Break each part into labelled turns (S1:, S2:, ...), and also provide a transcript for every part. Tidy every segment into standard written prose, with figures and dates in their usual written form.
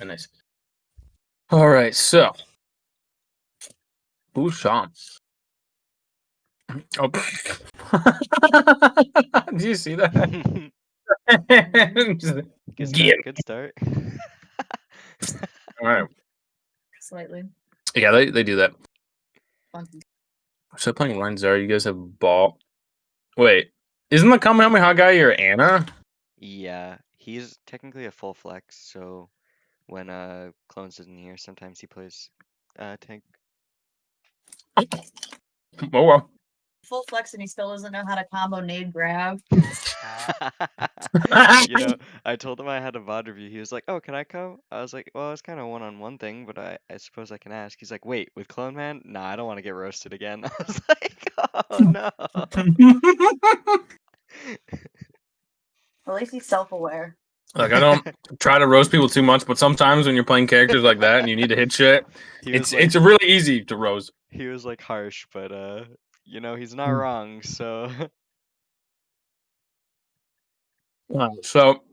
S1: Nice. All right, so Bouchon. Oh, do you see that?
S2: Good
S1: Get
S2: start. Good start.
S1: All right.
S3: Slightly.
S1: Yeah, they do that.
S3: Funky.
S1: So playing Reinzar, you guys have ball. Wait, isn't the Kamehameha guy your Anna?
S2: Yeah, he's technically a full flex, so when Clones isn't here, sometimes he plays tank.
S1: Oh well.
S3: Full flex and he still doesn't know how to combo nade grab.
S2: You know, I told him I had a VOD review. He was like, "Oh, can I come?" I was like, "Well, it's kind of one-on-one thing, but I suppose I can ask." He's like, "Wait, with Clone Man? Nah, I don't want to get roasted again." I was like, "Oh no."
S3: At least he's self-aware.
S1: Like, I don't try to roast people too much, but sometimes when you're playing characters like that and you need to hit shit,
S2: He was
S1: it's
S2: like,
S1: really easy to roast.
S2: he was like harsh, but you know, he's not wrong. So
S1: So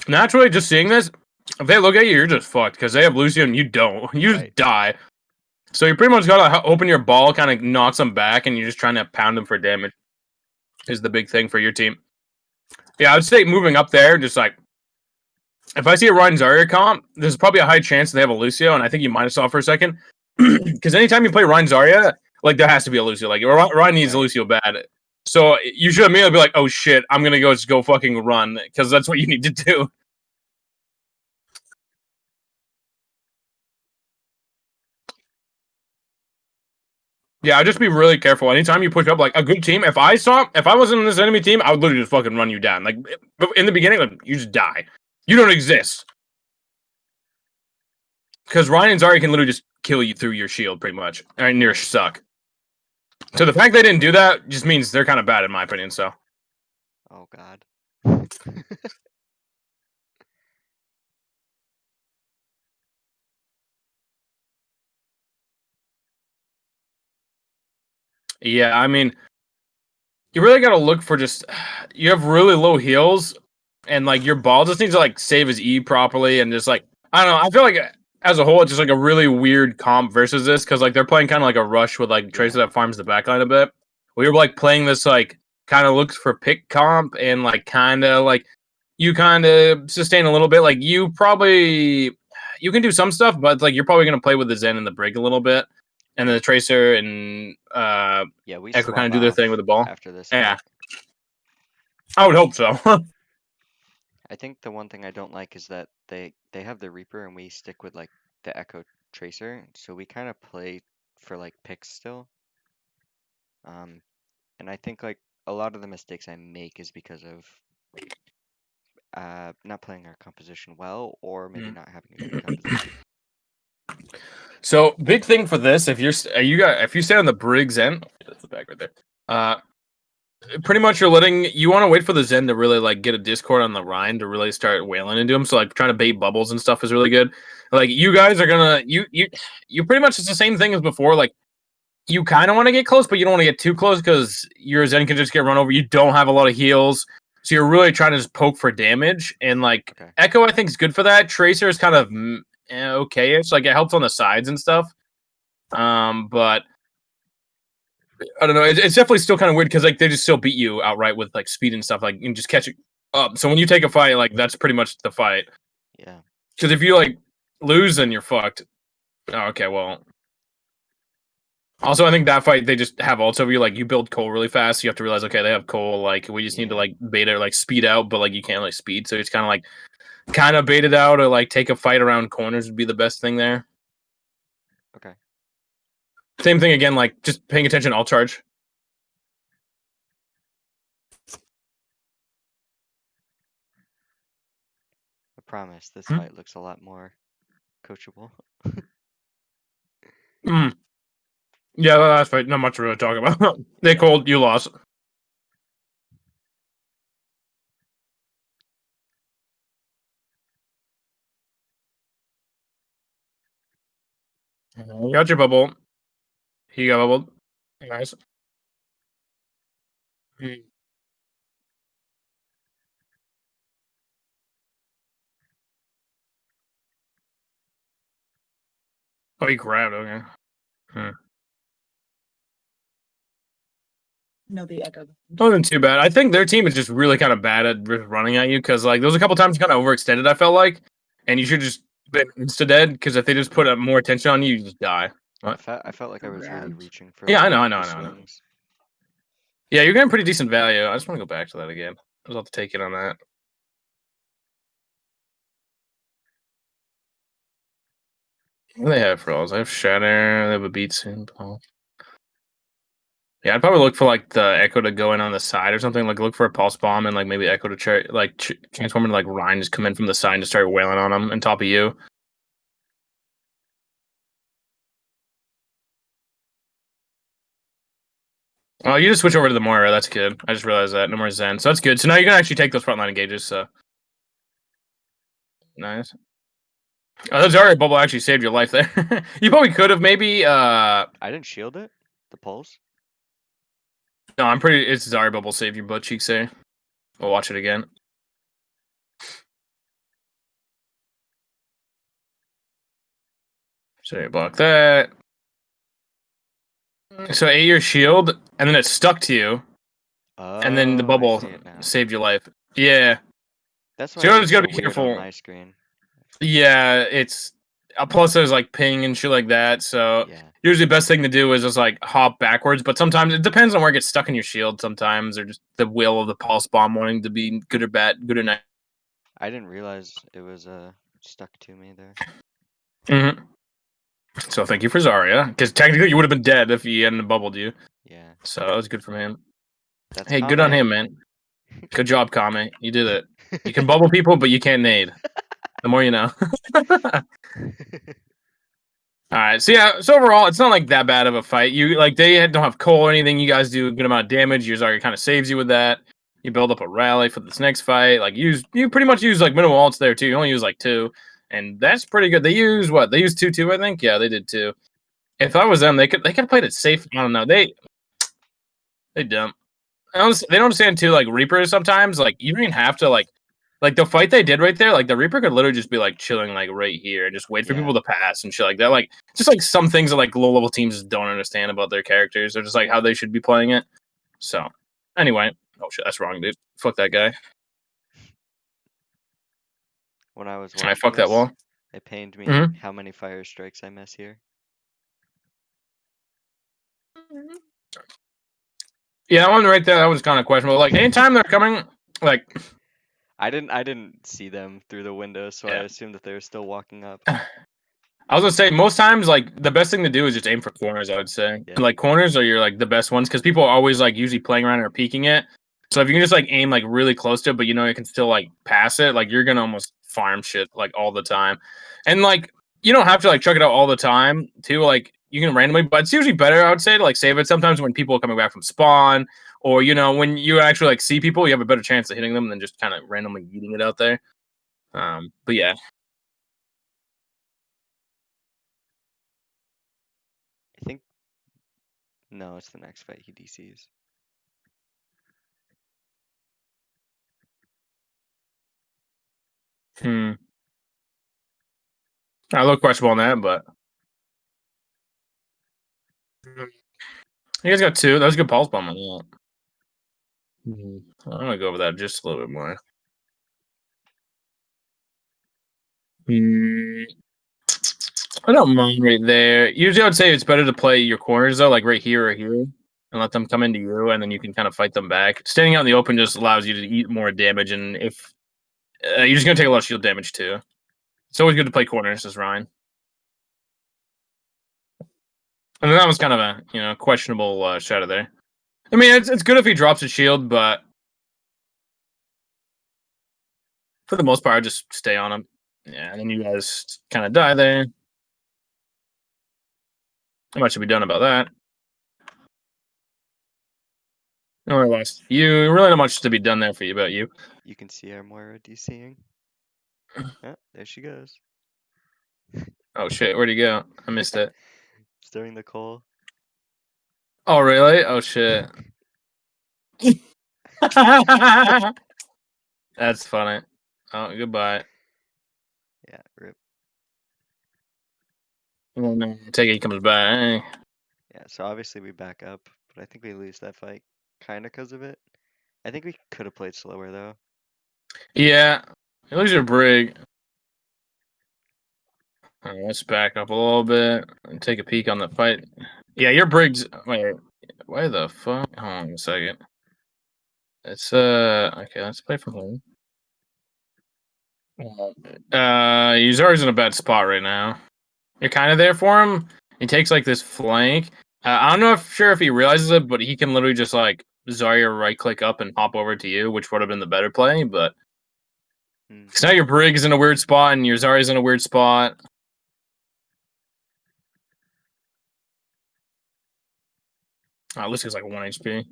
S1: naturally, just seeing this, if they look at you, you're just fucked because they have Lucio and you don't. You just
S2: Right.
S1: die. So you pretty much gotta open your ball, kind of knocks them back, and you're just trying to pound them for damage. Is the big thing for your team. Yeah, I would say moving up there, just like if I see a Ryan Zarya comp, there's probably a high chance they have a Lucio, and I think you might have saw for a second. Because anytime you play Ryan Zarya, like there has to be a Lucio. Like Ryan needs a
S2: Right.
S1: Lucio bad. So you should immediately be like, oh shit, I'm gonna just go fucking run, because that's what you need to do. Yeah, just be really careful. Anytime you push up, like a good team, if I wasn't in this enemy team, I would literally just fucking run you down. Like in the beginning, like, you just die. You don't exist. Because Ryan and Zarya can literally just kill you through your shield, pretty much. And you're suck. So the fact they didn't do that just means they're kind of bad, in my opinion, so.
S2: Oh God.
S1: Yeah, I mean, you really got to look for just, you have really low heals, and like your ball just needs to like save his E properly, and just like, I don't know, I feel like as a whole, it's just like a really weird comp versus this, because like they're playing kind of like a rush with like Tracer that farms the backline a bit. We were like playing this like kind of looks for pick comp, and like kind of like you kind of sustain a little bit. Like you can do some stuff, but like you're probably gonna play with the Zen and the Brig a little bit, and then the Tracer and
S2: Yeah, we
S1: Echo
S2: swap
S1: kind of do their thing with the ball.
S2: after this
S1: Yeah,
S2: fight.
S1: I would hope so.
S2: I think the one thing I don't like is that they have the Reaper and we stick with like the Echo Tracer, so we kind of play for like picks still. And I think like a lot of the mistakes I make is because of not playing our composition well, or maybe not having a good composition.
S1: So big thing for this, if you stay on the Briggs end, that's the bag right there. Pretty much you want to wait for the Zen to really like get a Discord on the Rhine to really start wailing into him. So like trying to bait bubbles and stuff is really good. Like you guys are gonna you pretty much it's the same thing as before. Like you kind of want to get close, but you don't want to get too close because your Zen can just get run over. You don't have a lot of heals, so you're really trying to just poke for damage. And like Echo, I think is good for that. Tracer is kind of okay. It's like it helps on the sides and stuff. But I don't know. It's definitely still kind of weird because like they just still beat you outright with like speed and stuff. Like you can just catch it up. So when you take a fight, like that's pretty much the fight.
S2: Yeah.
S1: Because if you like lose, then you're fucked. Oh, okay, well. Also, I think that fight they just have ults over you. Like you build Cole really fast, so you have to realize, okay, they have Cole. Like we just need to like bait it, like speed out, but like you can't like speed. So it's kind of like bait it out or like take a fight around corners would be the best thing there.
S2: Okay.
S1: Same thing again, like just paying attention. I'll charge.
S2: I promise this fight looks a lot more coachable.
S1: Yeah, that's right. Not much to really talk about. They called, you lost. You got your bubble. He got bubbled. Nice. Oh, he grabbed. Okay.
S3: No, the echo.
S1: Wasn't too bad. I think their team is just really kind of bad at running at you because like there was a couple times you kind of overextended. I felt like, and you should just been insta dead because if they just put more attention on you, you just die. What?
S2: I felt like I was really
S3: Grabbed.
S2: reaching for
S1: Yeah,
S2: like,
S1: I know.
S2: the swings.
S1: Yeah, you're getting pretty decent value. I just want to go back to that again. I was about to take it on that. What do they have for all? I have Shatter. They have a Beat Soon. Yeah, I'd probably look for like the Echo to go in on the side or something. Like look for a Pulse Bomb and like maybe Echo to transform into like Ryan, just come in from the side and just start wailing on them on top of you. Oh, you just switch over to the Moira. That's good. I just realized that. No more Zen. So that's good. So now you can actually take those frontline engages. So nice. Oh, the Zarya bubble actually saved your life there. You probably could have maybe.
S2: I didn't shield it. The pulse.
S1: No, I'm pretty. It's Zarya bubble saved your butt cheeks there. We'll watch it again. So you block that. So ate your shield, and then it stuck to you, and then the
S2: Oh, I
S1: bubble
S2: see it now.
S1: saved your life. Yeah.
S2: That's why
S1: So
S2: it
S1: you
S2: looks
S1: just gotta
S2: so
S1: be
S2: weird on
S1: careful.
S2: my screen.
S1: Yeah, it's plus there's like ping and shit like that. So
S2: Yeah.
S1: usually the best thing to do is just like hop backwards. But sometimes it depends on where it gets stuck in your shield. Sometimes or just the will of the pulse bomb wanting to be good or bad, good or not.
S2: I didn't realize it was stuck to me there.
S1: Mm-hmm. So thank you for Zarya, because technically you would have been dead if he hadn't bubbled you.
S2: Yeah.
S1: So that was good from him.
S2: That's
S1: Hey, good on
S2: Kame.
S1: him, man. Good job, Kame. You did it. You can bubble people, but you can't nade. The more you know. All right. So yeah. So overall, it's not like that bad of a fight. You like they don't have coal or anything. You guys do a good amount of damage. Your Zarya kind of saves you with that. You build up a rally for this next fight. Like you pretty much use like minimal ults there too. You only use like 2, and that's pretty good. They use what? They used 2 I think. Yeah, they did 2. If I was them, they could have played it safe. I don't know. They dumb. They don't understand too. Like Reapers sometimes. Like you don't even have to like the fight they did right there, like the Reaper could literally just be like chilling like right here and just wait for
S2: Yeah.
S1: people to pass and shit like that. Like just like some things that like low level teams just don't understand about their characters or just like how they should be playing it. So anyway, oh shit, that's wrong, dude. Fuck that guy.
S2: When I was
S1: I
S2: watching
S1: fuck that
S2: this,
S1: wall.
S2: it pained me
S1: Mhm.
S2: how many fire strikes I miss here.
S1: Yeah, that one right there, that was kind of questionable. Like anytime they're coming, like
S2: I didn't see them through the window, so I
S1: yeah.
S2: assumed that they were still walking up.
S1: I was gonna say most times like the best thing to do is just aim for corners. I would say
S2: Yeah.
S1: like corners are your like the best ones because people are always like usually playing around or peeking it. So if you can just like aim like really close to it, but you know you can still like pass it, like you're gonna almost farm shit like all the time. And like you don't have to like chuck it out all the time too. Like you can randomly, but it's usually better I would say to like save it sometimes when people are coming back from spawn or you know when you actually like see people, you have a better chance of hitting them than just kind of randomly eating it out there. But yeah.
S2: I think no, it's the next fight he DCs.
S1: I look questionable on that, but you guys got 2. That was a good pulse bomb on that. I'm gonna go over that just a little bit more. I don't mind right there. Usually, I would say it's better to play your corners though, like right here or here, and let them come into you, and then you can kind of fight them back. Standing out in the open just allows you to eat more damage, and if you're just gonna take a lot of shield damage too. It's always good to play corners as Ryan. And then that was kind of a questionable shadow there. I mean, it's good if he drops a shield, but for the most part, I just stay on him. Yeah, and then you guys kind of die there. How much should be done about that? No, I lost. You really not much to be done there for you about you.
S2: You can see our Moira DCing. Oh, there she goes.
S1: Oh shit, where'd he go? I missed it.
S2: Stirring the coal.
S1: Oh really? Oh shit. That's funny. Oh, goodbye.
S2: Yeah, rip.
S1: Take it, he comes back.
S2: Yeah, so obviously we back up, but I think we lose that fight kind of because of it. I think we could have played slower though.
S1: Yeah, you lose your brig. Let's back up a little bit and take a peek on the fight. Yeah, your brig's. Wait, why the fuck? Hold on a second. It's okay. Let's play from home. Yuzari's in a bad spot right now. You're kind of there for him. He takes like this flank. I don't know if sure if he realizes it, but he can literally just like Zarya right click up and hop over to you, which would have been the better play. But so now your brig is in a weird spot and your Zarya's in a weird spot. At least it's like 1 HP.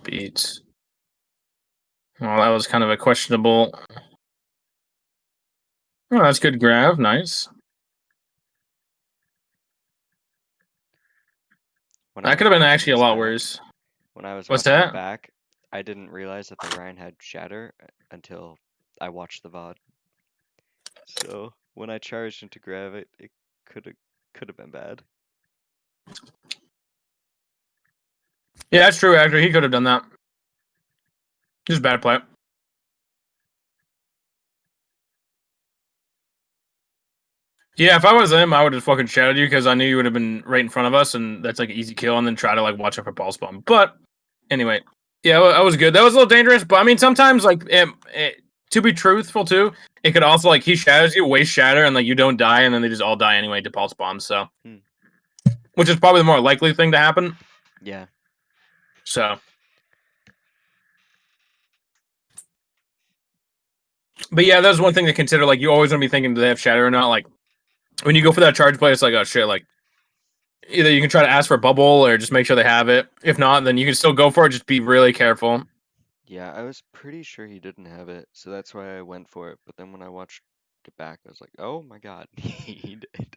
S1: Beats. Well, that was kind of a questionable. Oh, that's good grab. Nice.
S2: When I
S1: That
S2: was
S1: could have been
S2: watching
S1: actually a
S2: this
S1: lot
S2: back,
S1: worse.
S2: when I was
S1: What's
S2: watching it
S1: that?
S2: back, I didn't realize that the Rhine had shatter until I watched the VOD. So when I charged into grab it, it could have been bad.
S1: Yeah, that's true. Actually, he could have done that. Just bad play. Yeah, if I was him, I would have fucking shouted you because I knew you would have been right in front of us, and that's like an easy kill, and then try to like watch out for ball spawn. But anyway, yeah, that was good. That was a little dangerous, but I mean, sometimes like to be truthful too, it could also like he shatters you, waste shatter, and like you don't die, and then they just all die anyway to pulse bombs. So, which is probably the more likely thing to happen.
S2: Yeah.
S1: So, but yeah, that's one thing to consider. Like, you always want to be thinking, do they have shatter or not? Like, when you go for that charge play, it's like, oh shit, like either you can try to ask for a bubble or just make sure they have it. If not, then you can still go for it. Just be really careful.
S2: Yeah, I was pretty sure he didn't have it, so that's why I went for it. But then when I watched it back, I was like, oh my god, he did.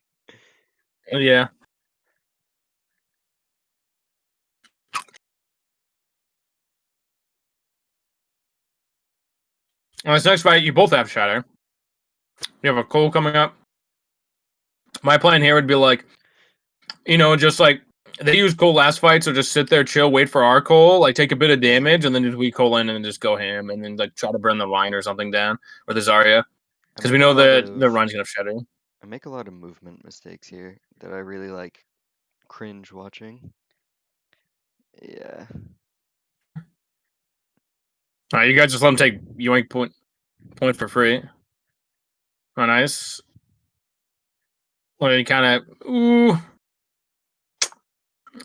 S1: Yeah. This next fight, you both have shatter. You have a Cole coming up. My plan here would be like, just like they used Cole last fight, so just sit there, chill, wait for our Cole, like take a bit of damage, and then just we Cole in and just go ham, and then like try to burn the line or something down or the Zarya, because we know that the run's gonna have shatter.
S2: I make a lot of movement mistakes here that I really like cringe watching. Yeah.
S1: All right, you guys just let him take yoink point for free. Oh, nice. Well, you kind of ooh.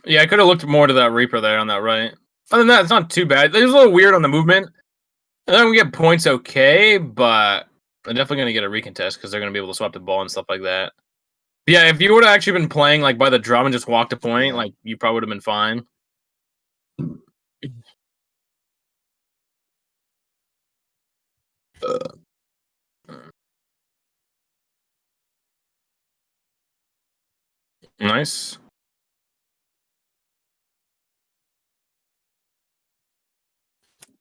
S1: Yeah, I could have looked more to that Reaper there on that right. Other than that, it's not too bad. It was a little weird on the movement. And then we get points okay, but they're definitely going to get a recontest because they're going to be able to swap the ball and stuff like that. But yeah, if you would have actually been playing like by the drum and just walked a point, like you probably would have been fine. Nice.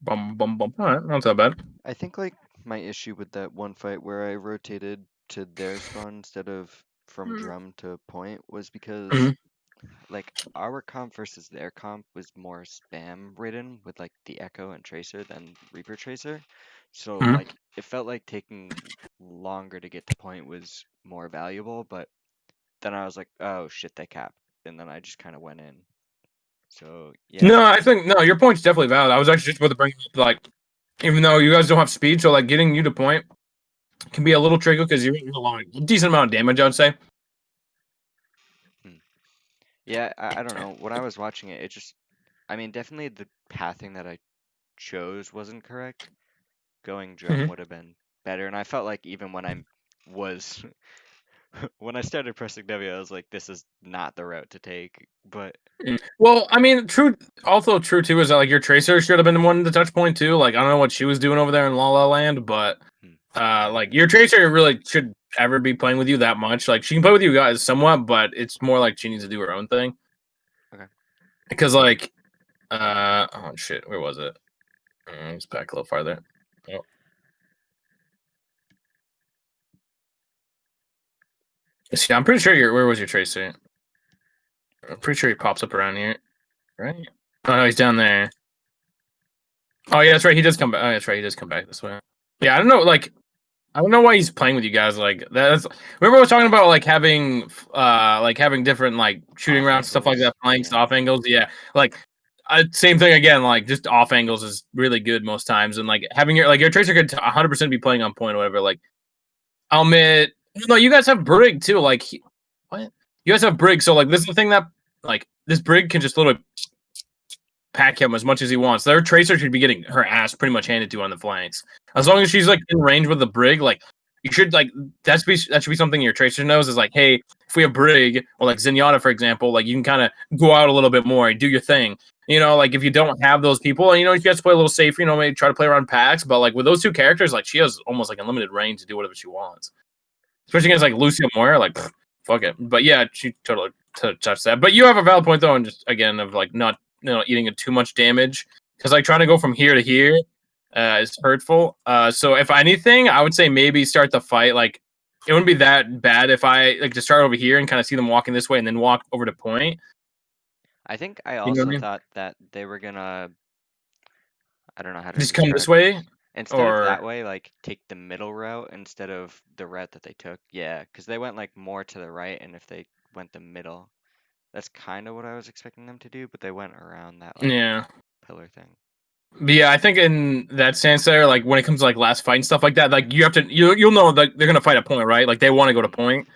S1: Bum bum bum. All right, not that bad.
S2: I think like my issue with that one fight where I rotated to their spawn instead of from drum to point was because like our comp versus their comp was more spam ridden with like the Echo and Tracer than Reaper Tracer. So like it felt like taking longer to get to point was more valuable, but then I was like, oh shit, they cap. And then I just kind of went in. So yeah.
S1: No, I think no, your point's definitely valid. I was actually just about to bring up like, even though you guys don't have speed, so like getting you to point can be a little tricky because you're a decent amount of damage, I would say.
S2: Yeah, I don't know. When I was watching it, I mean, definitely the pathing that I chose wasn't correct. Going drum would have been better. And I felt like even when I was, when I started pressing W, I was like, this is not the route to take. But
S1: well, I mean, also true too is that like your Tracer should have been the one to touch point too. Like I don't know what she was doing over there in La La Land, but like your Tracer really should ever be playing with you that much. Like she can play with you guys somewhat, but it's more like she needs to do her own thing.
S2: Okay.
S1: Because like, oh shit, where was it? Let's back a little farther. Oh. See, I'm pretty sure where was your tracer? I'm pretty sure he pops up around here, right? Oh no, he's down there. Oh yeah, that's right. He does come back. Oh, that's right. He does come back this way. Yeah, I don't know. Like, I don't know why he's playing with you guys like that. That's, remember I was talking about like having different like shooting
S2: Off
S1: routes, stuff like
S2: angles,
S1: that, flanks,
S2: yeah.
S1: off angles. Yeah, like same thing again. Like just off angles is really good most times, and like having your tracer could 100% be playing on point or whatever. Like I'll admit, no, you guys have Brig too. Like what? You guys have Brig, so like this is the thing that like this Brig can just literally pack him as much as he wants. Their tracer should be getting her ass pretty much handed to on the flanks. As long as she's like in range with the Brig, like you should like that should be something your tracer knows is like, hey, if we have Brig or like Zenyatta, for example, like you can kind of go out a little bit more and do your thing. You know, like if you don't have those people, and you know, you guys play a little safer, you know, maybe try to play around packs, but like with those two characters, like she has almost like unlimited range to do whatever she wants. Especially against like Lucia Moira, like fuck it. But yeah, she totally touched that. But you have a valid point though, and just again of like not eating too much damage because like trying to go from here to here is hurtful. So if anything, I would say maybe start the fight. Like it wouldn't be that bad if I like to start over here and kind of see them walking this way and then walk over to point.
S2: I think I
S1: You know what I
S2: also
S1: mean?
S2: thought that they were gonna, I don't know how to
S1: Just come
S2: describe
S1: this way,
S2: instead of
S1: or
S2: that way, like take the middle route instead of the route that they took. Yeah, because they went like more to the right, and if they went the middle, that's kind of what I was expecting them to do, but they went around that like
S1: yeah.
S2: pillar thing.
S1: But yeah, I think in that sense there, like when it comes to like last fight and stuff like that, like you have to you'll know that they're gonna fight a point, right? Like they want to go to point.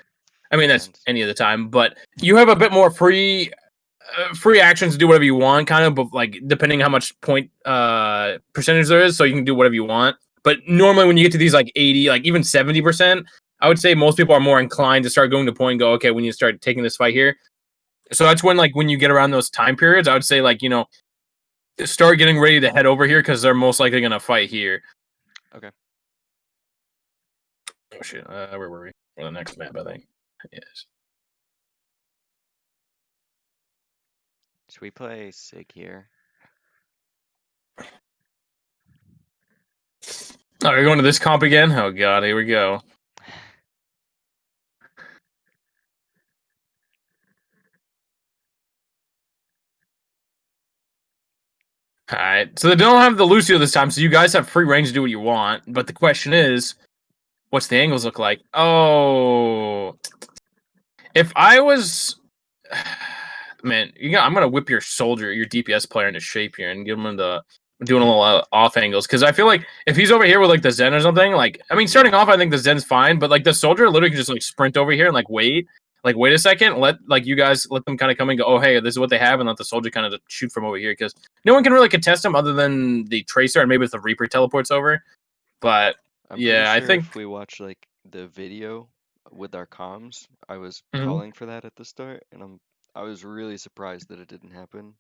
S1: I mean,
S2: Makes
S1: that's
S2: sense.
S1: any of the time, but you have a bit more free actions to do whatever you want, kind of, but like depending how much point percentage there is, so you can do whatever you want. But normally, when you get to these like 80, like even 70%, I would say most people are more inclined to start going to point and go, okay, we need to start taking this fight here. So that's when like when you get around those time periods, I would say like start getting ready to head over here because they're most likely gonna fight here.
S2: Okay.
S1: Oh shit, where were we? For the next map, I think. Yes.
S2: Should we play Sig here?
S1: Oh, we're going to this comp again? Oh god, here we go. Alright, so they don't have the Lucio this time, so you guys have free range to do what you want, but the question is, what's the angles look like? Oh... If I was... Man, I'm gonna whip your soldier, your DPS player into shape here and give him into doing a little off angles, because I feel like if he's over here with like the Zen or something, like, I mean, starting off, I think the Zen's fine, but like the soldier literally can just like sprint over here and like wait a second, let you guys let them kind of come and go, oh hey, this is what they have, and let the soldier kind of shoot from over here, because no one can really contest them other than the tracer, and maybe if the Reaper teleports over. But
S2: I'm
S1: yeah, I
S2: pretty sure
S1: think
S2: if we watch like the video with our comms, I was
S1: Mhm.
S2: calling for that at the start, and I was really surprised that it didn't happen.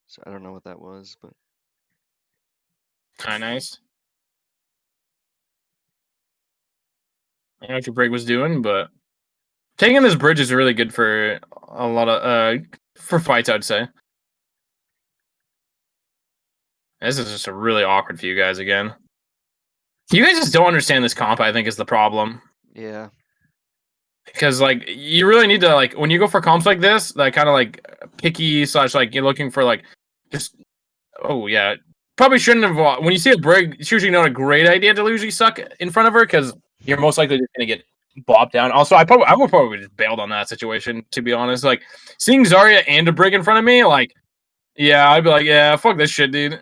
S2: So I don't know what that was, but
S1: kind of nice. I don't know what your break was doing, but taking this bridge is really good for a lot of for fights, I'd say. This is just a really awkward for you guys again. You guys just don't understand this comp, I think, is the problem.
S2: yeah.
S1: Because like you really need to like when you go for comps like this, that kind of like picky / like you're looking for like just oh yeah. Probably shouldn't have when you see a brig, it's usually not a great idea to usually suck in front of her because you're most likely just gonna get bopped down. Also, I would probably just bailed on that situation, to be honest. Like seeing Zarya and a brig in front of me, like yeah, I'd be like, yeah, fuck this shit, dude.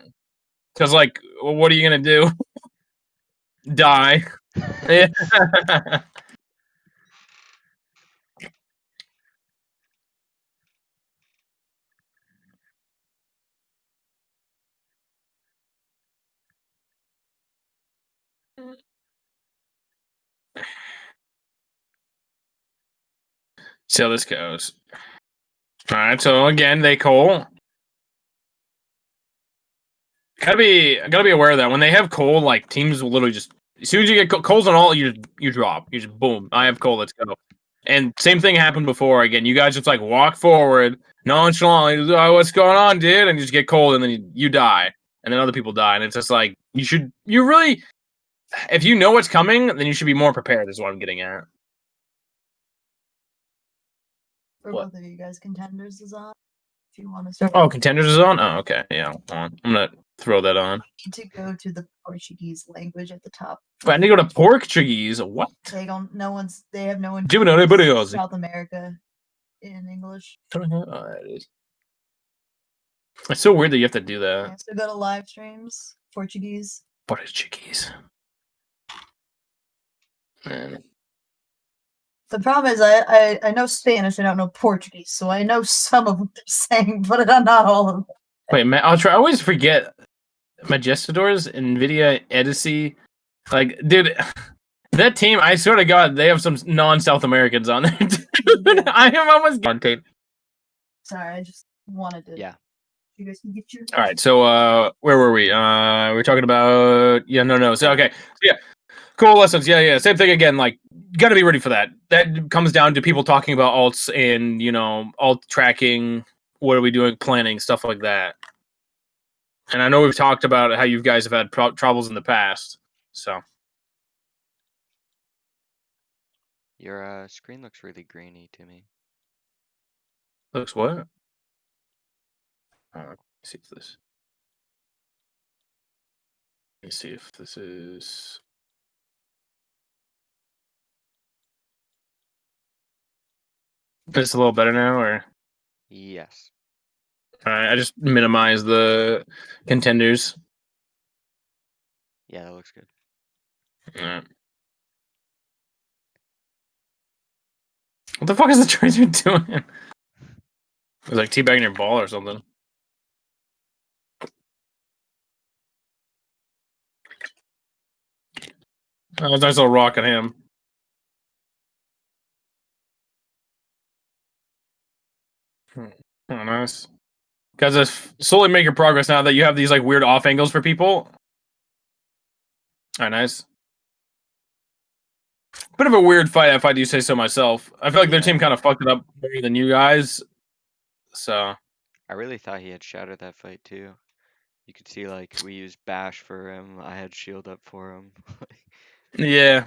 S1: Because like, what are you gonna do? Die. Yeah. See how this goes. All right, so again, they Cole. Gotta be aware of that. When they have Cole, like teams will literally just as soon as you get Cole's on all, you drop. You just boom. I have Cole. Let's go. And same thing happened before. Again, you guys just like walk forward nonchalantly. Oh, what's going on, dude? And you just get cold, and then you die, and then other people die, and it's just like you really, if you know what's coming, then you should be more prepared. Is what I'm getting at.
S3: For
S1: What?
S3: both of you guys, Contenders is on. If you want to start.
S1: Oh, Contenders is on? Oh, okay. Yeah, hold on. I'm going to throw that on.
S3: You need to go to the Portuguese language at the top.
S1: Wait, I need to go to Portuguese. What?
S3: They have no one
S1: Gemini videos.
S3: South America in English.
S1: Oh, that is. It's so weird that you have to do that.
S3: Yeah, so go to live streams, Portuguese.
S1: Portuguese. Man.
S3: The problem is I know Spanish, I don't know Portuguese, so I know some of what they're saying, but not all of them.
S1: Wait, man, I'll try. I always forget Majestadors, NVIDIA, Edison. Like, dude, that team, I swear to God, they have some non-South Americans on there. Dude, I am almost content.
S3: Sorry, I just wanted to.
S2: Yeah.
S3: You guys can get your.
S1: All right, so where were we? We're talking about no. So okay, so, yeah, cool lessons. Yeah. Same thing again. Like, gotta be ready for that. That comes down to people talking about alts and alt tracking. What are we doing? Planning stuff like that. And I know we've talked about how you guys have had troubles in the past. So
S2: Your screen looks really grainy to me.
S1: looks what? Let's see if this. Let me see if this is. It's a little better now, or
S2: Yes.
S1: all right. I just minimize the contenders.
S2: Yeah, that looks good.
S1: All right. What the fuck is the tracer doing? It's like teabagging your ball or something. Oh, it's a nice little rock on him. Oh, nice. Guys, it's slowly making progress now that you have these like weird off angles for people. All right, nice. Bit of a weird fight, if I do say so myself. I feel like their team kind of fucked it up more than you guys. So
S2: I really thought he had shattered that fight too. You could see like we used bash for him. I had shield up for him.
S1: yeah.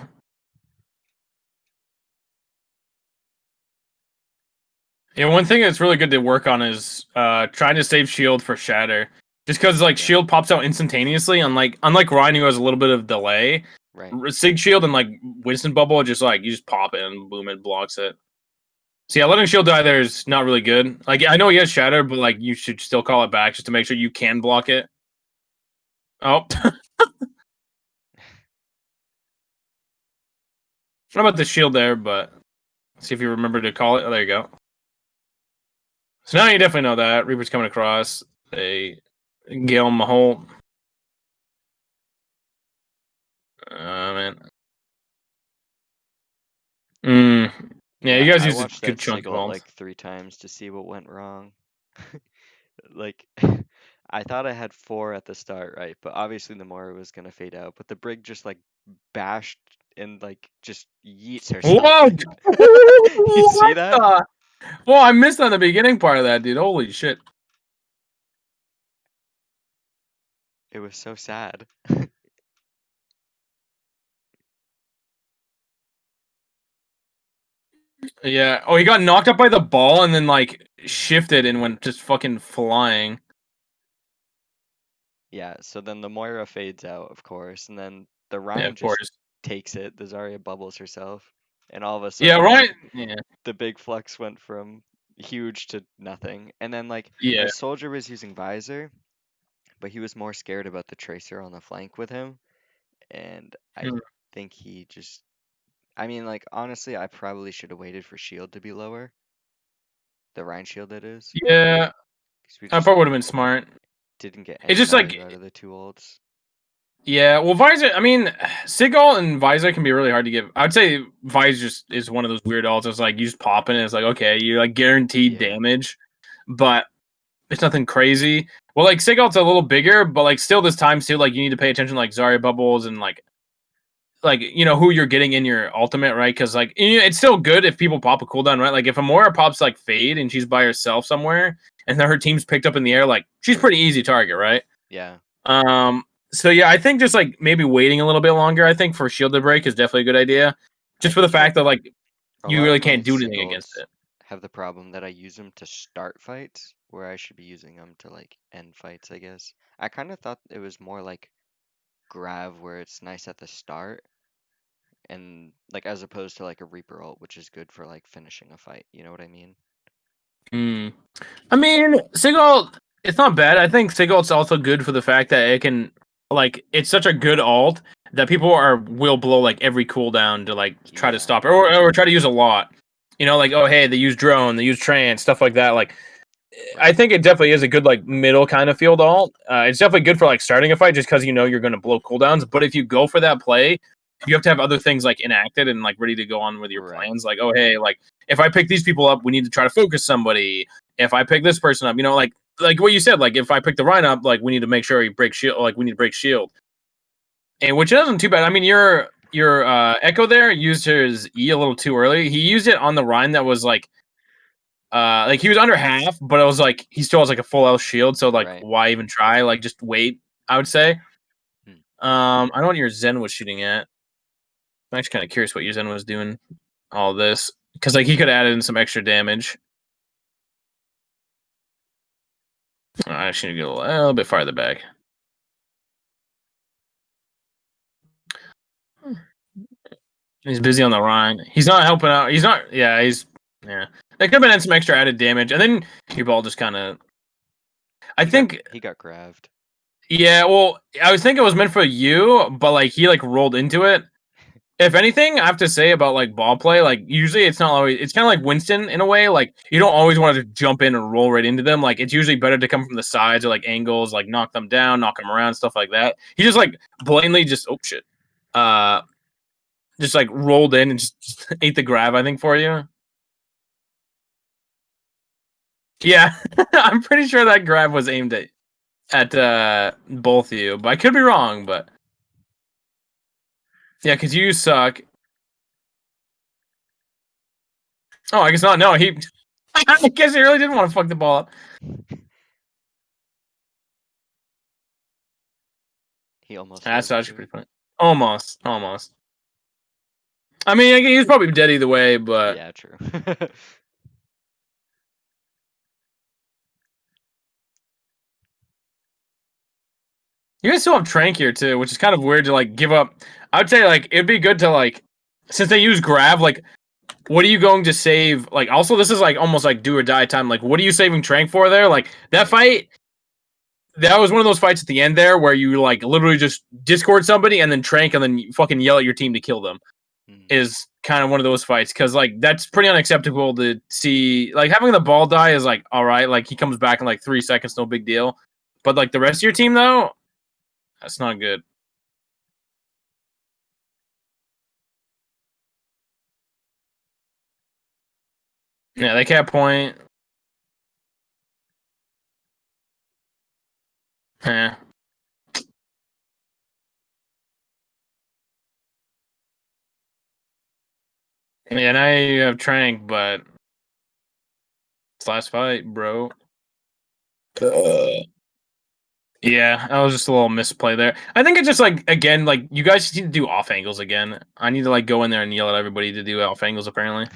S1: Yeah, one thing that's really good to work on is trying to save shield for shatter. Just because like shield pops out instantaneously, unlike Ryan who has a little bit of delay.
S2: Right.
S1: Sig shield and like Winston bubble, just like you just pop it and boom, it blocks it. So yeah, letting shield die there is not really good. Like I know he has shatter, but like you should still call it back just to make sure you can block it. Oh. What about the shield there, but see if you remember to call it. Oh, there you go. So now you definitely know that. Reaper's coming across. They Gale Mahol. Man. Yeah, you guys
S2: I
S1: used a
S2: watched
S1: good
S2: that
S1: chunk of
S2: sigil
S1: ults.
S2: like 3 times to see what went wrong. Like, I thought I had 4 at the start, right? But obviously the Moira was gonna fade out. But the Brig just like bashed and like just yeets herself.
S1: Whoa!
S2: You see that?
S1: Well, I missed on the beginning part of that, dude. Holy shit.
S2: It was so sad.
S1: Yeah. Oh, he got knocked up by the ball and then like shifted and went just fucking flying.
S2: Yeah, so then the Moira fades out, of course, and then the Ryan
S1: Yeah, of
S2: just
S1: course.
S2: takes it. The Zarya bubbles herself, and all of a
S1: Yeah,
S2: sudden,
S1: right.
S2: like,
S1: Yeah.
S2: the big flux went from huge to nothing. And then like
S1: Yeah.
S2: the soldier was using visor, but he was more scared about the tracer on the flank with him. And I
S1: Mm.
S2: think he just, I mean, like, honestly, I probably should have waited for shield to be lower. The Rhine shield, that is.
S1: Yeah.
S2: 'Cause we
S1: That
S2: just
S1: probably would have been smart.
S2: didn't get
S1: It's
S2: any
S1: just like,
S2: value out of the 2 ults.
S1: yeah, well, Visor, I mean, Sigil and Visor can be really hard to give. I would say Visor just is one of those weird ults. It's like you just pop it and it's like, okay, you're like guaranteed
S2: Yeah.
S1: damage, but it's nothing crazy. Well, like Sigil's a little bigger, but like still this time too, like you need to pay attention to like Zarya bubbles and like who you're getting in your ultimate, right? Because like it's still good if people pop a cooldown, right? Like if Amora pops like Fade and she's by herself somewhere and then her team's picked up in the air, like she's pretty easy target, right?
S2: Yeah.
S1: So yeah, I think just like maybe waiting a little bit longer, I think for shield to break is definitely a good idea. Just for the fact that like you really can't do anything against it.
S2: have the problem that I use them to start fights, where I should be using them to like end fights, I guess. I kind of thought it was more like Grav, where it's nice at the start, and like as opposed to like a Reaper ult, which is good for like finishing a fight. You know what I mean?
S1: I mean, Sigalt, it's not bad. I think Sigalt's also good for the fact that it can, like, it's such a good alt that people will blow like every cooldown to like try to
S2: Yeah.
S1: stop it, or try to use a lot. You know, like, oh hey, they use drone, they use trance, stuff like that. Like, I
S2: Right.
S1: think it definitely is a good like middle kind of field alt. It's definitely good for like starting a fight just because you know you're going to blow cooldowns. But if you go for that play, you have to have other things like enacted and like ready to go on with your
S2: Right.
S1: plans. Like, oh hey, like if I pick these people up, we need to try to focus somebody. If I pick this person up, you know, like what you said, like if I pick the Rhino up, like we need to make sure he breaks shield. Like we need to break shield, and which isn't too bad. I mean, your Echo there used his E a little too early. He used it on the Rhine that was like he was under half, but it was like he still has like a full health shield, so like
S2: Right.
S1: why even try? Like just wait, I would say. I don't know what your Zen was shooting at. I'm actually kind of curious what your Zen was doing all this. Because like he could have added in some extra damage. I should go a little bit farther back. He's busy on the Rhine. He's not helping out. He's not. Yeah, he's. Yeah. They could have been in some extra added damage, and then your ball just kind of. I think.
S2: He got graved.
S1: Yeah, well, I was thinking it was meant for you, but like he like rolled into it. If anything, I have to say about like ball play, like usually it's not always. It's kind of like Winston in a way. Like you don't always want to jump in and roll right into them. Like it's usually better to come from the sides or like angles, like knock them down, knock them around, stuff like that. He just like blatantly just oh shit, just like rolled in and just ate the grab. I think for you. Yeah, I'm pretty sure that grab was aimed at both of you, but I could be wrong. But yeah, because you suck. Oh, I guess not. No, he. I guess he really didn't want to fuck the ball up.
S2: He almost
S1: That's
S2: was
S1: actually
S2: too.
S1: pretty funny. Almost. I mean, he was probably dead either way, but
S2: Yeah, true.
S1: you guys still have Trank here too, which is kind of weird to like give up. I would say like it'd be good to like since they use Grav, like what are you going to save? Like also this is like almost like do or die time. Like what are you saving Trank for there? Like that fight. That was one of those fights at the end there where you like literally just discord somebody and then Trank and then you fucking yell at your team to kill them. Is kind of one of those fights because like that's pretty unacceptable to see. Like having the ball die is like all right, like he comes back in like 3 seconds, no big deal. But like the rest of your team though, that's not good. Yeah, they can't point. Yeah. Yeah, now you have Trank, but it's last fight, bro. Yeah, that was just a little misplay there. I think it's just like again, like you guys need to do off angles again. I need to like go in there and yell at everybody to do off angles. Apparently,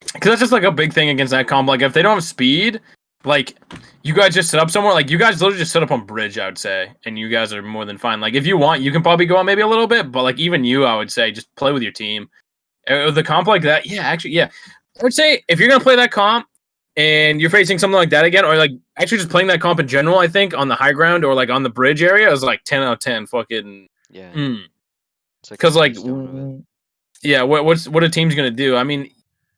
S1: because that's just like a big thing against that comp. Like if they don't have speed, like you guys just set up somewhere. Like you guys literally just set up on bridge, I would say, and you guys are more than fine. Like if you want, you can probably go on maybe a little bit, but like even you, I would say, just play with your team. The comp like that, yeah, actually, yeah. I would say if you're gonna play that comp and you're facing something like that again, or like actually just playing that comp in general, I think on the high ground or like on the bridge area is like 10 out of 10. Fucking,
S2: Yeah. It's like the
S1: because like,
S2: keystone of it.
S1: yeah, what a team's gonna do? I mean,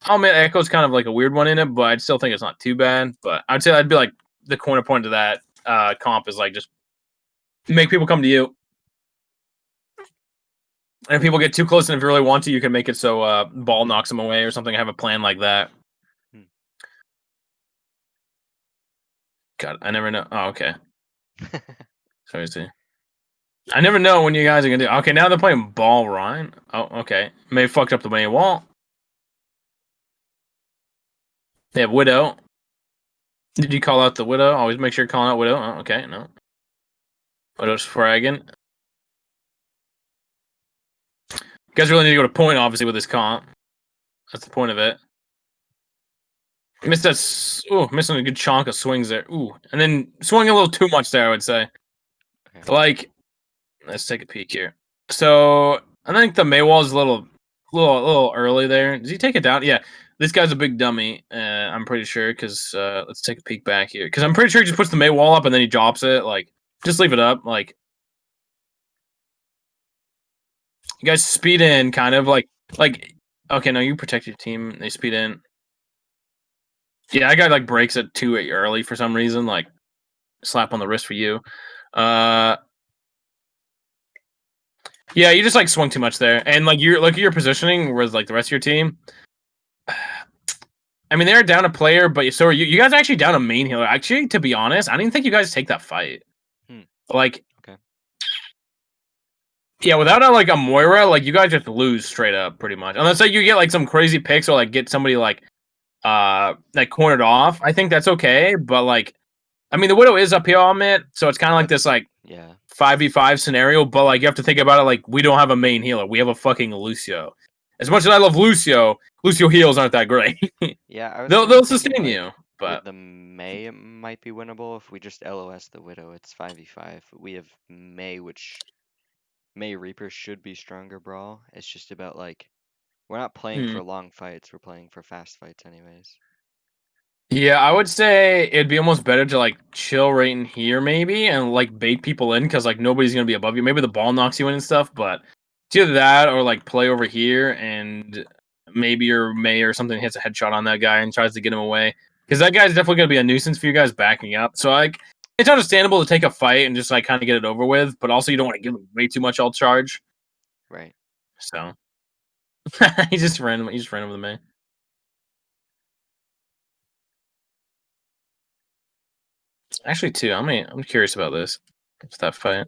S1: I'll admit Echo's kind of like a weird one in it, but I still think it's not too bad. But I'd say that'd be like the corner point of that comp is like just make people come to you. And if people get too close, and if you really want to, you can make it so ball knocks them away or something. Have a plan like that. God, I never know. Oh, okay. Sorry, see. I never know when you guys are gonna do. Okay, now they're playing ball Ryan. Oh, okay. May have fucked up the main wall. They have Widow. Did you call out the Widow? Always make sure you're calling out Widow. Oh, okay, no. Widow's fragging. You guys really need to go to point, obviously, with this comp. That's the point of it. Missed that. Ooh, missing a good chunk of swings there. Ooh, and then swinging a little too much there, I would say.
S2: Okay.
S1: Like, let's take a peek here. So I think the Maywall is a little early there. Does he take it down? Yeah, this guy's a big dummy. I'm pretty sure because let's take a peek back here because I'm pretty sure he just puts the Maywall up and then he drops it. Like, just leave it up. Like, you guys speed in, kind of like. Okay, no, you protect your team. They speed in. Yeah, that guy like breaks it too early for some reason. Like, slap on the wrist for you. Yeah, you just like swung too much there, and like look at your positioning, whereas like the rest of your team. I mean, they're down a player, but so are you. You guys are actually down a main healer. Actually, to be honest, I didn't think you guys take that fight. Like,
S2: okay.
S1: Yeah, without a Moira, like you guys just lose straight up, pretty much. Unless like you get like some crazy picks or like get somebody like cornered off. I think that's okay, but like, I mean, the Widow is up here on it, so it's kind of like this like 5v5 scenario. But like, you have to think about it like we don't have a main healer. We have a fucking Lucio. As much as I love Lucio heals aren't that great.
S2: Yeah, I was
S1: they'll sustain
S2: like,
S1: you, but
S2: with the May it might be winnable if we just LOS the Widow. It's 5v5. We have May, which May Reaper should be stronger brawl. It's just about like we're not playing for long fights. We're playing for fast fights, anyways.
S1: Yeah, I would say it'd be almost better to like chill right in here maybe and like bait people in because like nobody's gonna be above you. Maybe the ball knocks you in and stuff, but it's either that or like play over here and maybe your May or something hits a headshot on that guy and tries to get him away. Because that guy's definitely gonna be a nuisance for you guys backing up. So like it's understandable to take a fight and just like kind of get it over with, but also you don't want to give him way too much alt charge.
S2: Right.
S1: So he just ran with the May. Actually, too, I'm curious about this. It's that fight.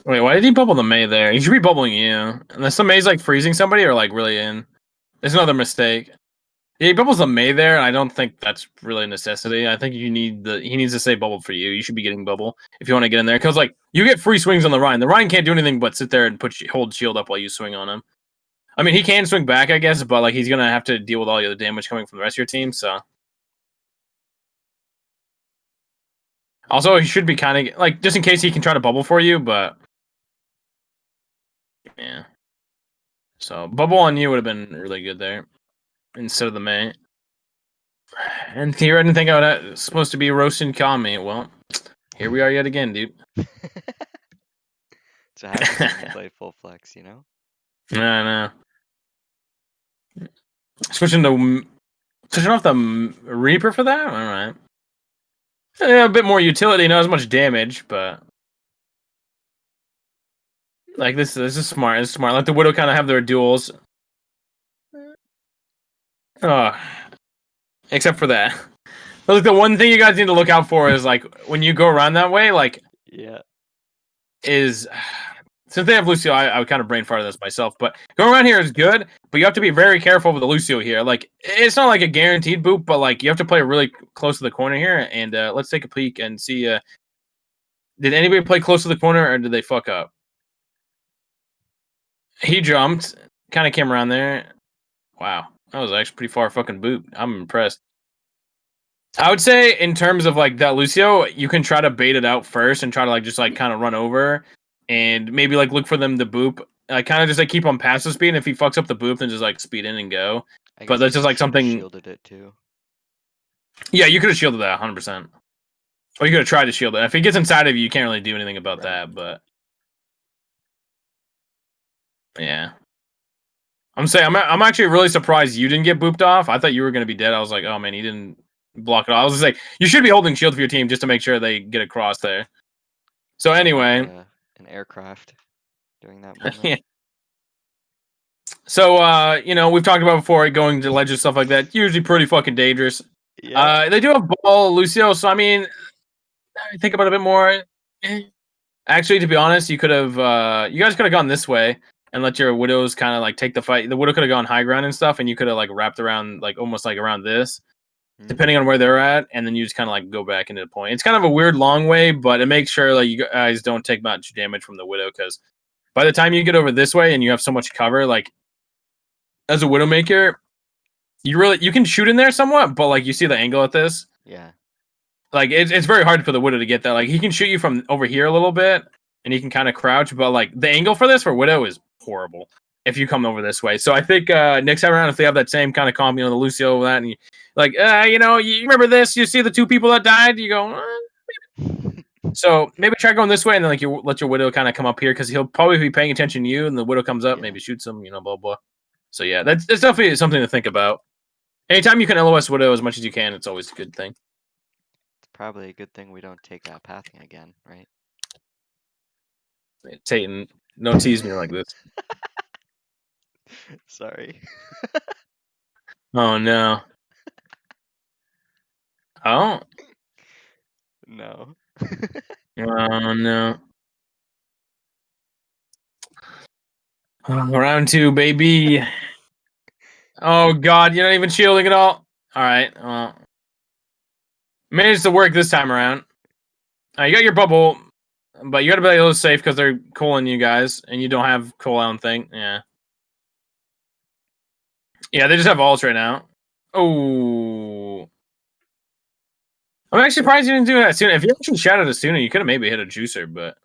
S1: Wait, why did he bubble the May there? He should be bubbling you. Unless the May's like freezing somebody or like really in. There's another mistake. Yeah, he bubbles the May there, and I don't think that's really a necessity. I think he needs to say bubble for you. You should be getting bubble if you want to get in there. Because like you get free swings on the Ryan. The Ryan can't do anything but sit there and hold shield up while you swing on him. I mean, he can swing back, I guess, but like he's gonna have to deal with all the other damage coming from the rest of your team. So also he should be kind of like just in case he can try to bubble for you, but yeah. So bubble on you would have been really good there instead of the May. And here I didn't think I was supposed to be roasting Kami. Well, here we are yet again, dude.
S2: So how do you play full flex, you know?
S1: No. Switching off the Reaper for that? Alright. Yeah, a bit more utility, not as much damage, but like this is smart. It's smart. Let the Widow kind of have their duels. Except for that. But like the one thing you guys need to look out for is like when you go around that way, like is since they have Lucio, I would kind of brain fart this myself, but going around here is good, but you have to be very careful with the Lucio here. Like it's not like a guaranteed boop, but like you have to play really close to the corner here. And let's take a peek and see. Did anybody play close to the corner or did they fuck up? He jumped, kind of came around there. Wow, that was actually pretty far fucking boot. I'm impressed. I would say in terms of like that Lucio, you can try to bait it out first and try to like just like kind of run over and maybe like look for them to boop. Like kind of just like keep on passive speed. And if he fucks up the boop, then just like speed in and go. But that's just like something.
S2: Shielded it too.
S1: Yeah, you could have shielded that 100%. Or you could have tried to shield it. If he gets inside of you, you can't really do anything about that. But yeah, I'm actually really surprised you didn't get booped off. I thought you were gonna be dead. I was like, oh man, he didn't block it off. I was just like, you should be holding shield for your team just to make sure they get across there. So anyway,
S2: an aircraft during that moment.
S1: Yeah. So you know, we've talked about before going to ledge and stuff like that. Usually pretty fucking dangerous. Yeah. They do have ball Lucio, so I mean, think about it a bit more. Actually, to be honest, you guys could have gone this way and let your Widows kind of like take the fight. The Widow could have gone high ground and stuff, and you could have like wrapped around like almost like around this. depending on where they're at, and then you just kind of like go back into the point. It's kind of a weird long way, but it makes sure like you guys don't take much damage from the Widow, because by the time you get over this way and you have so much cover, like as a Widowmaker, you can shoot in there somewhat, but like you see the angle at this.
S2: Yeah.
S1: Like it's very hard for the Widow to get that. Like he can shoot you from over here a little bit, and he can kind of crouch, but like the angle for this for Widow is horrible if you come over this way. So I think next time around, if they have that same kind of comp, the Lucio with that, and you, like you remember this? You see the two people that died? You go. So maybe try going this way, and then like you let your Widow kind of come up here, because he'll probably be paying attention to you, and the Widow comes up, maybe shoots him, blah blah. So yeah, that's definitely something to think about. Anytime you can LOS Widow as much as you can, it's always a good thing.
S2: It's probably a good thing we don't take that pathing again, right?
S1: Satan, don't tease me like this.
S2: Sorry.
S1: Oh no. Oh.
S2: No.
S1: Oh no. Round 2, baby. Oh god, you're not even shielding at all. All right. Managed to work this time around. You got your bubble, but you got to be a little safe because they're calling you guys, and you don't have cooldown thing. Yeah. Yeah, they just have ults right now. Oh. I'm actually surprised you didn't do that sooner. If you actually shouted it sooner, you could have maybe hit a juicer, but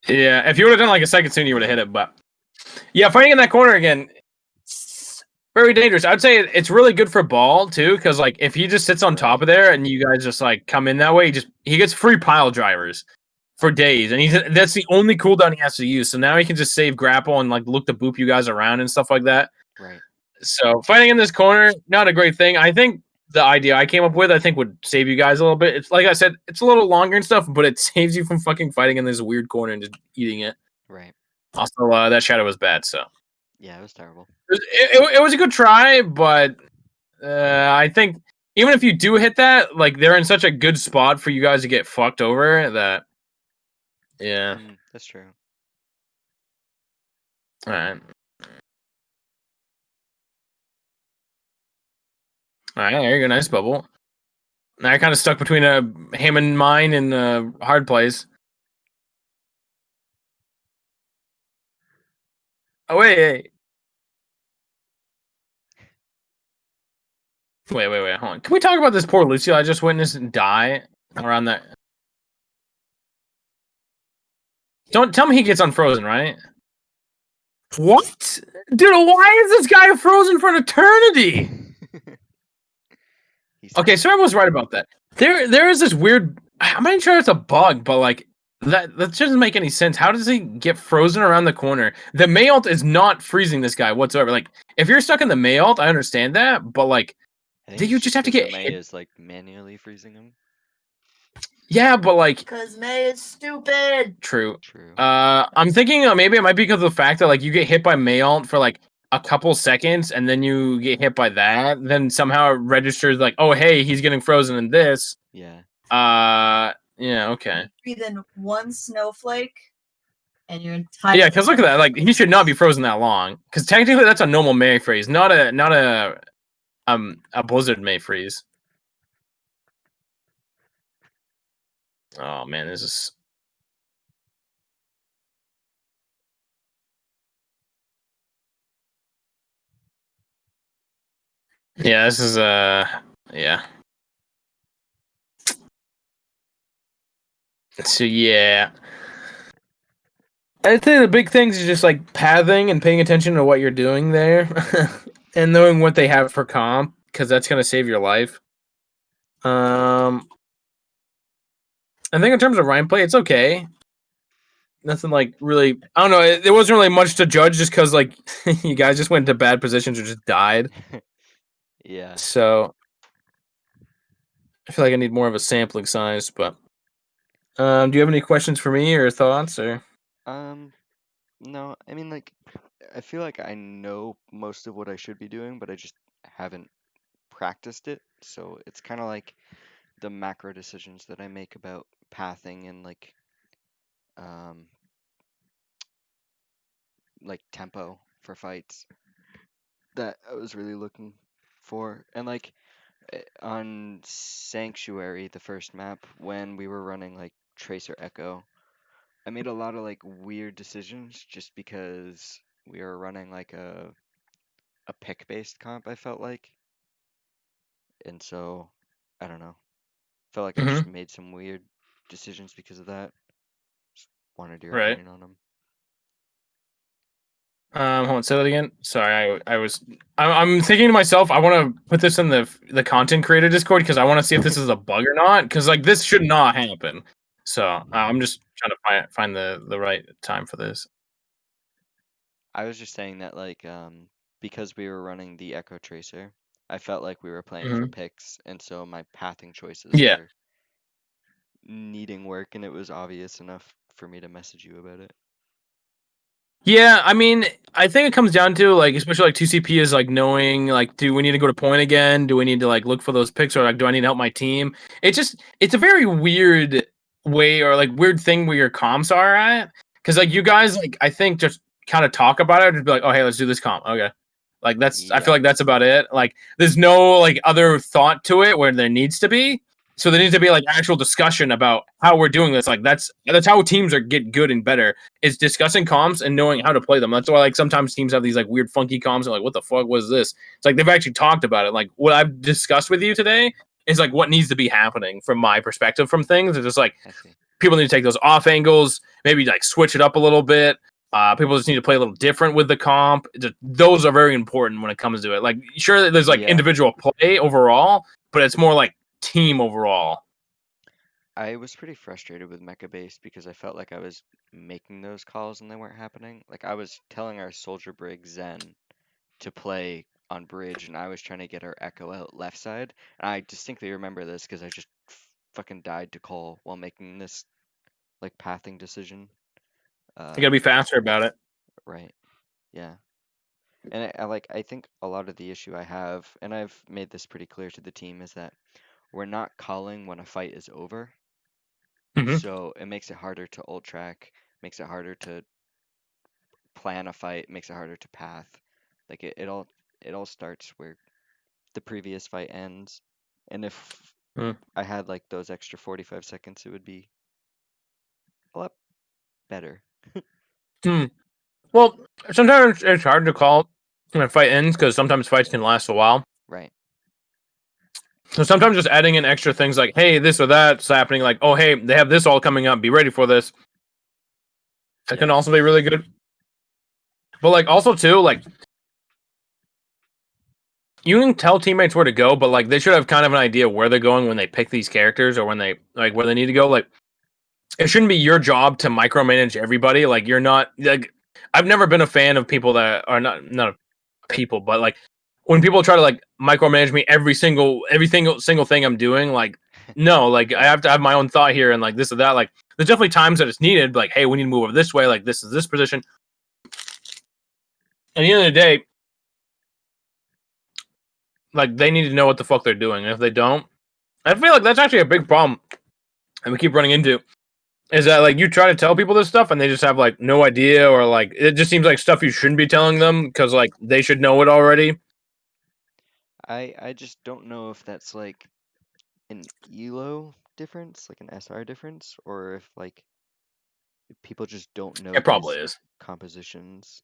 S1: yeah, if you would have done like a second sooner, you would have hit it. But yeah, fighting in that corner again, very dangerous. I'd say it's really good for ball too, because like if he just sits on top of there and you guys just like come in that way, he gets free pile drivers for days, and that's the only cooldown he has to use. So now he can just save grapple and like look to boop you guys around and stuff like that.
S2: Right.
S1: So fighting in this corner, not a great thing. I think the idea I came up with, I think, would save you guys a little bit. It's like I said, it's a little longer and stuff, but it saves you from fucking fighting in this weird corner and just eating it.
S2: Right.
S1: Also, that shadow was bad, so
S2: Yeah, it was terrible.
S1: it was a good try, but I think even if you do hit that, like they're in such a good spot for you guys to get fucked over that. Yeah.
S2: That's true.
S1: All right. All right, there you go. Nice bubble. Now I kind of stuck between a Hammond mine and a hard place. Oh, wait. Wait. Hold on. Can we talk about this poor Lucio I just witnessed die around that? Don't tell me he gets unfrozen, right? What? Dude, why is this guy frozen for an eternity? Okay, so I was right about that. There is this weird. I'm not even sure it's a bug, but like that doesn't make any sense. How does he get frozen around the corner? The May ult is not freezing this guy whatsoever. Like if you're stuck in the May ult, I understand that, but like, did you just have to get
S2: May
S1: hit?
S2: is like manually freezing him.
S1: Yeah, but like,
S3: because May is stupid.
S1: True.
S2: True.
S1: I'm thinking maybe it might be because of the fact that like you get hit by May ult for like a couple seconds, and then you get hit by that, then somehow it registers like, oh hey, he's getting frozen in this.
S2: Yeah.
S1: Yeah, okay.
S3: Breathe in one snowflake, and your entire
S1: Yeah, because look at that. Like he should not be frozen that long. Because technically that's a normal May freeze, not a Blizzard May freeze. Oh man, this is. Yeah, this is yeah. So yeah. I'd say the big things is just like pathing and paying attention to what you're doing there, and knowing what they have for comp, because that's gonna save your life. I think in terms of Rhyme play, it's okay. Nothing like really. I don't know. There wasn't really much to judge, just because like you guys just went into bad positions or just died.
S2: Yeah.
S1: So I feel like I need more of a sampling size. But do you have any questions for me or thoughts or?
S2: No. I mean, like, I feel like I know most of what I should be doing, but I just haven't practiced it. So it's kind of like the macro decisions that I make about pathing and like tempo for fights that I was really looking for. And like on Sanctuary, the first map, when we were running like Tracer Echo, I made a lot of like weird decisions just because we were running like a pick-based comp, I felt like. And so, I don't know. Felt like I
S1: Hmm.
S2: just made some weird decisions because of that. Just wanted your
S1: Right.
S2: opinion on them.
S1: Hold on, say that again. Sorry, I'm thinking to myself, I want to put this in the content creator Discord because I want to see if this is a bug or not. Because like this should not happen. So I'm just trying to find the right time for this.
S2: I was just saying that like because we were running the Echo Tracer, I felt like we were playing for
S1: Hmm.
S2: picks, and so my pathing choices
S1: Yeah.
S2: were needing work, and it was obvious enough for me to message you about it.
S1: Yeah, I mean, I think it comes down to like, especially like 2CP is like knowing like, do we need to go to point again? Do we need to like look for those picks, or like, do I need to help my team? It's a very weird way or like weird thing where your comps are at, because like you guys like I think just kind of talk about it, just be like, oh hey, let's do this comp, okay. Like I feel
S2: Yeah,
S1: like that's about it. Like there's no like other thought to it where there needs to be. So there needs to be like actual discussion about how we're doing this. Like that's how teams are get good and better is discussing comms and knowing how to play them. That's why like sometimes teams have these like weird funky comms and like what the fuck was this? It's like they've actually talked about it. Like what I've discussed with you today is like what needs to be happening from my perspective from things. It's just like
S2: I see.
S1: people need to take those off angles, maybe like switch it up a little bit. People just need to play a little different with the comp. Those are very important when it comes to it. Like sure there's like
S2: Yeah,
S1: individual play overall, but it's more like team overall.
S2: I was pretty frustrated with Mecha Base because I felt like I was making those calls and they weren't happening. Like I was telling our Soldier Brig Zen to play on bridge, and I was trying to get our Echo out left side. And I distinctly remember this because I just fucking died to call while making this like pathing decision.
S1: You gotta be faster about it.
S2: Right. Yeah. And I think a lot of the issue I have, and I've made this pretty clear to the team, is that we're not calling when a fight is over.
S1: Mm-hmm.
S2: So it makes it harder to ult track, makes it harder to plan a fight, makes it harder to path. Like it all starts where the previous fight ends. And if
S1: Mm.
S2: I had like those extra 45 seconds, it would be a lot better.
S1: Hmm. Well, sometimes it's hard to call when a fight ends because sometimes fights can last a while.
S2: Right.
S1: So sometimes just adding in extra things like, hey, this or that's happening, like, oh, hey, they have this all coming up, be ready for this. That can
S2: Yeah.
S1: also be really good. But like also too, like you can tell teammates where to go, but like they should have kind of an idea where they're going when they pick these characters or when they like where they need to go. Like it shouldn't be your job to micromanage everybody. Like you're not like I've never been a fan of people that are not people, but like when people try to like micromanage me every single thing I'm doing, like no, like I
S2: Yeah.
S1: have to have my own thought here and like this or that. Like there's definitely times that it's needed, like, hey, we need to move over this way, like this is this position. At the end of the day, like they need to know what the fuck they're doing. And if they don't, I feel like that's actually a big problem and we keep running into is that like you try to tell people this stuff and they just have like no idea or like it just seems like stuff you shouldn't be telling them because like they should know it already.
S2: I just don't know if that's like an ELO difference, like an SR difference, or if like people just don't know
S1: It probably
S2: these
S1: is.
S2: compositions.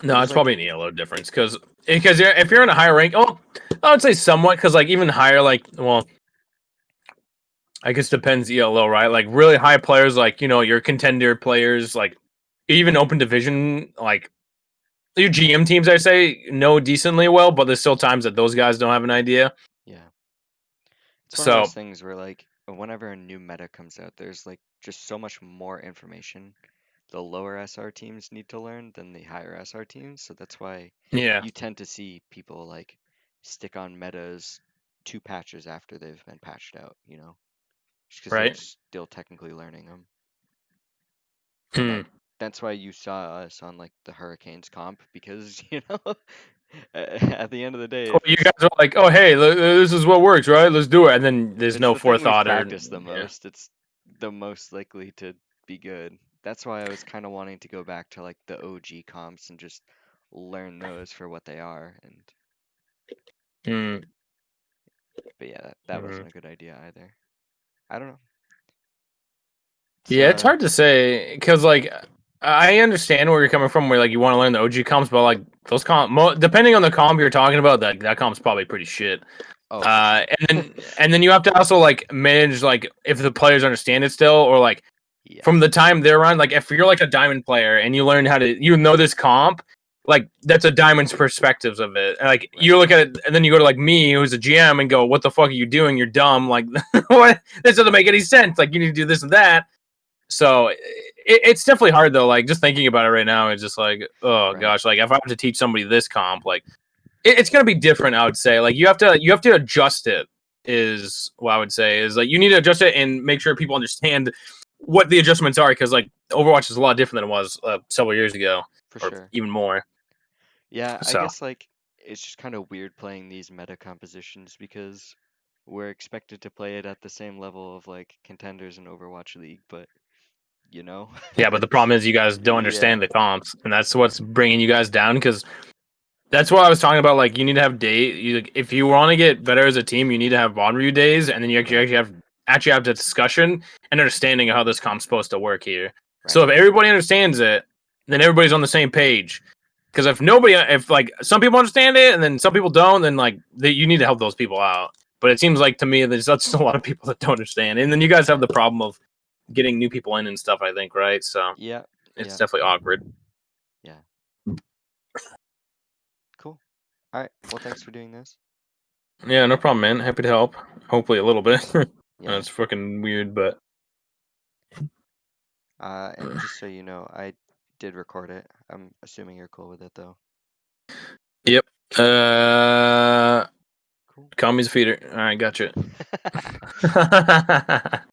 S1: No,
S2: There's
S1: it's
S2: like
S1: probably an ELO difference because if you're in a higher rank, oh, I would say somewhat because like even higher, like well, I guess depends ELO, right? Like really high players, like your contender players, like even open division, like your GM teams, I say know decently well, but there's still times that those guys don't have an idea.
S2: yeah. It's one of those
S1: So
S2: things where like whenever a new meta comes out, there's like just so much more information the lower SR teams need to learn than the higher SR teams. So that's why
S1: yeah,
S2: you tend to see people like stick on metas 2 patches after they've been patched out, just because they're
S1: right.
S2: still technically learning them. And
S1: Hmm.
S2: that's why you saw us on like the Hurricanes comp because at the end of the day,
S1: Oh,
S2: if
S1: you
S2: it's
S1: guys are like, oh hey, this is what works, right? Let's do it, and then there's
S2: it's
S1: no
S2: the thing we've
S1: forethought or
S2: practiced the
S1: yeah,
S2: most, it's the most likely to be good. That's why I was kind of wanting to go back to like the OG comps and just learn those for what they are. And
S1: Mm.
S2: But yeah, that wasn't a good idea either. I don't know.
S1: Yeah, it's hard to say because like I understand where you're coming from, where like you want to learn the OG comps, but like those depending on the comp you're talking about, that comp's probably pretty shit.
S2: Oh, for sure.
S1: and then you have to also like manage like if the players understand it still, or like
S2: Yeah.
S1: from the time they're on, like if you're like a diamond player and you learn how to this comp, like that's a diamond's perspectives of it. And, like you look at it and then you go to like me who's a GM and go, what the fuck are you doing? You're dumb. Like what? This doesn't make any sense. Like you need to do this and that. So it's definitely hard though. Like just thinking about it right now, it's just like, oh gosh, like if I have to teach somebody this comp, like it's gonna be different. I would say, like you have to adjust it. Is what I would say is like you need to adjust it and make sure people understand what the adjustments are, because like Overwatch is a lot different than it was several years ago,
S2: For
S1: or
S2: sure.
S1: even more.
S2: Yeah,
S1: So.
S2: I guess like it's just kind of weird playing these meta compositions because we're expected to play it at the same level of like contenders in Overwatch League, but you know.
S1: Yeah, but the problem is you guys don't understand the comps, and that's what's bringing you guys down. Because that's what I was talking about. Like, you need to have if you want to get better as a team, you need to have bond review days, and then you actually have the discussion and understanding of how this comp's supposed to work here. Right. So if everybody understands it, then everybody's on the same page. Because if like some people understand it and then some people don't, then like you need to help those people out. But it seems like to me there's a lot of people that don't understand, and then you guys have the problem of getting new people in and stuff, I think, right? So
S2: yeah,
S1: it's definitely awkward.
S2: Yeah. Cool. All right. Well, thanks for doing this.
S1: Yeah, no problem, man. Happy to help. Hopefully a little bit.
S2: Yeah.
S1: It's fucking weird, but.
S2: And just so you know, I did record it. I'm assuming you're cool with it, though.
S1: Yep.
S2: Cool.
S1: Call me the feeder. All right, gotcha.